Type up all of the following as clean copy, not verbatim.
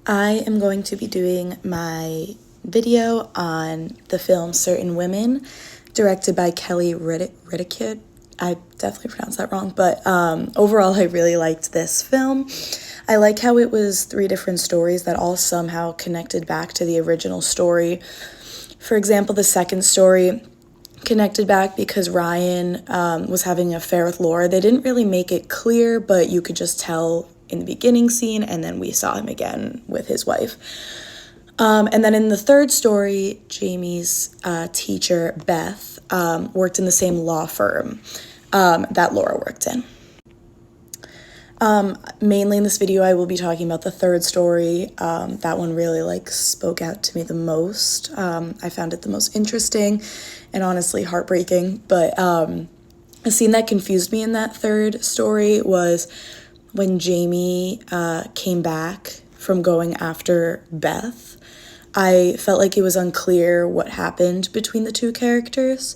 I am going to be doing my video on the film Certain Women, directed by Kelly Ridicut. I definitely pronounced that wrong, but overall I really liked this film. I like how it was 3 different stories that all somehow connected back to the original story. For example, the second story connected back because Ryan was having an affair with Laura. They didn't really make it clear, but you could just tell in the beginning scene, and then we saw him again with his wife. And then in the third story, Jamie's teacher, Beth, worked in the same law firm that Laura worked in. Mainly in this video, I will be talking about the third story. That one really spoke out to me the most. I found it the most interesting and honestly heartbreaking. But a scene that confused me in that third story was when Jamie came back from going after Beth. I felt like it was unclear what happened between the two characters.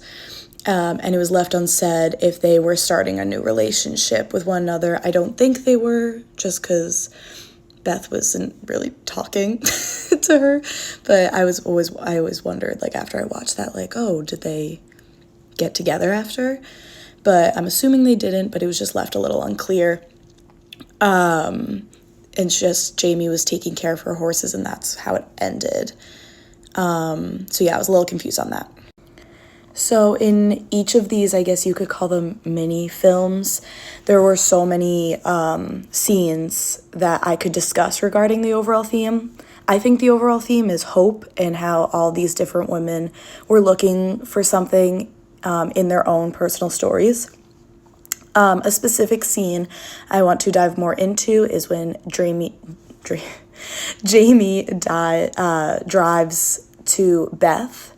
And it was left unsaid if they were starting a new relationship with one another. I don't think they were, just because Beth wasn't really talking to her. But I always wondered, after I watched that, oh, did they get together after? But I'm assuming they didn't, but it was just left a little unclear. And just Jamie was taking care of her horses, and that's how it ended. So yeah, I was a little confused on that. So in each of these, I guess you could call them mini films, there were so many scenes that I could discuss regarding the overall theme. I think the overall theme is hope and how all these different women were looking for something in their own personal stories. A specific scene I want to dive more into is when Jamie drives to Beth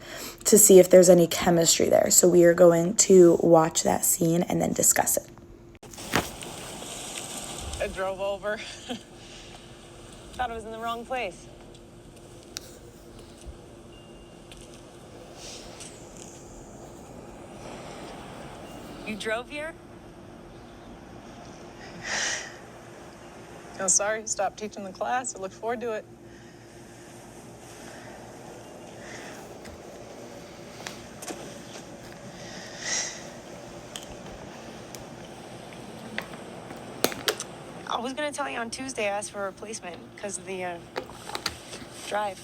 to see if there's any chemistry there. So we are going to watch that scene and then discuss it. I drove over. Thought I was in the wrong place. You drove here? I'm sorry, stopped teaching the class. I look forward to it. I was gonna tell you on Tuesday I asked for a replacement because of the drive.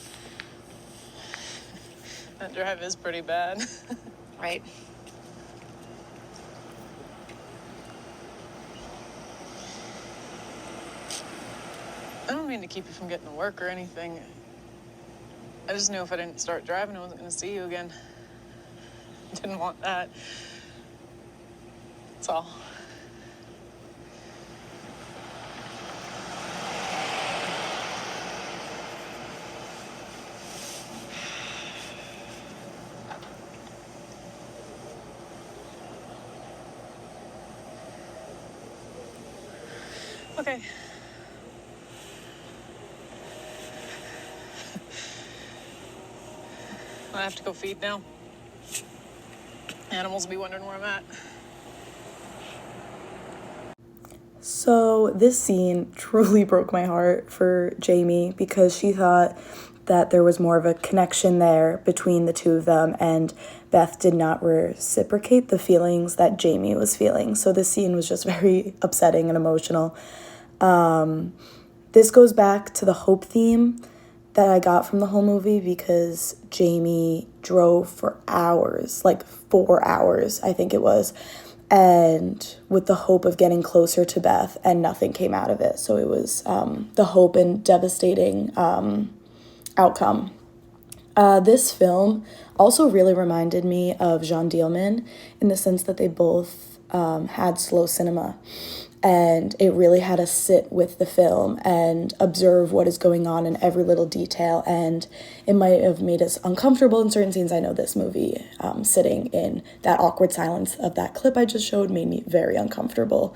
That drive is pretty bad. Right. I don't mean to keep you from getting to work or anything. I just knew if I didn't start driving, I wasn't gonna see you again. Didn't want that. That's all. Okay. I have to go feed now. Animals will be wondering where I'm at. So this scene truly broke my heart for Jamie because she thought that there was more of a connection there between the two of them, and Beth did not reciprocate the feelings that Jamie was feeling. So this scene was just very upsetting and emotional. This goes back to the hope theme that I got from the whole movie because Jamie drove for hours, 4 hours, I think it was, and with the hope of getting closer to Beth, and nothing came out of it. So it was the hope and devastating outcome. This film also really reminded me of Jeanne Dielman in the sense that they both had slow cinema. And it really had us sit with the film and observe what is going on in every little detail. And it might have made us uncomfortable in certain scenes. I know this movie, sitting in that awkward silence of that clip I just showed, made me very uncomfortable.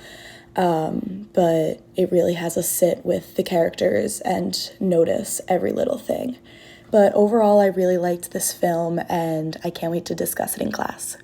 But it really has us sit with the characters and notice every little thing. But overall, I really liked this film, and I can't wait to discuss it in class.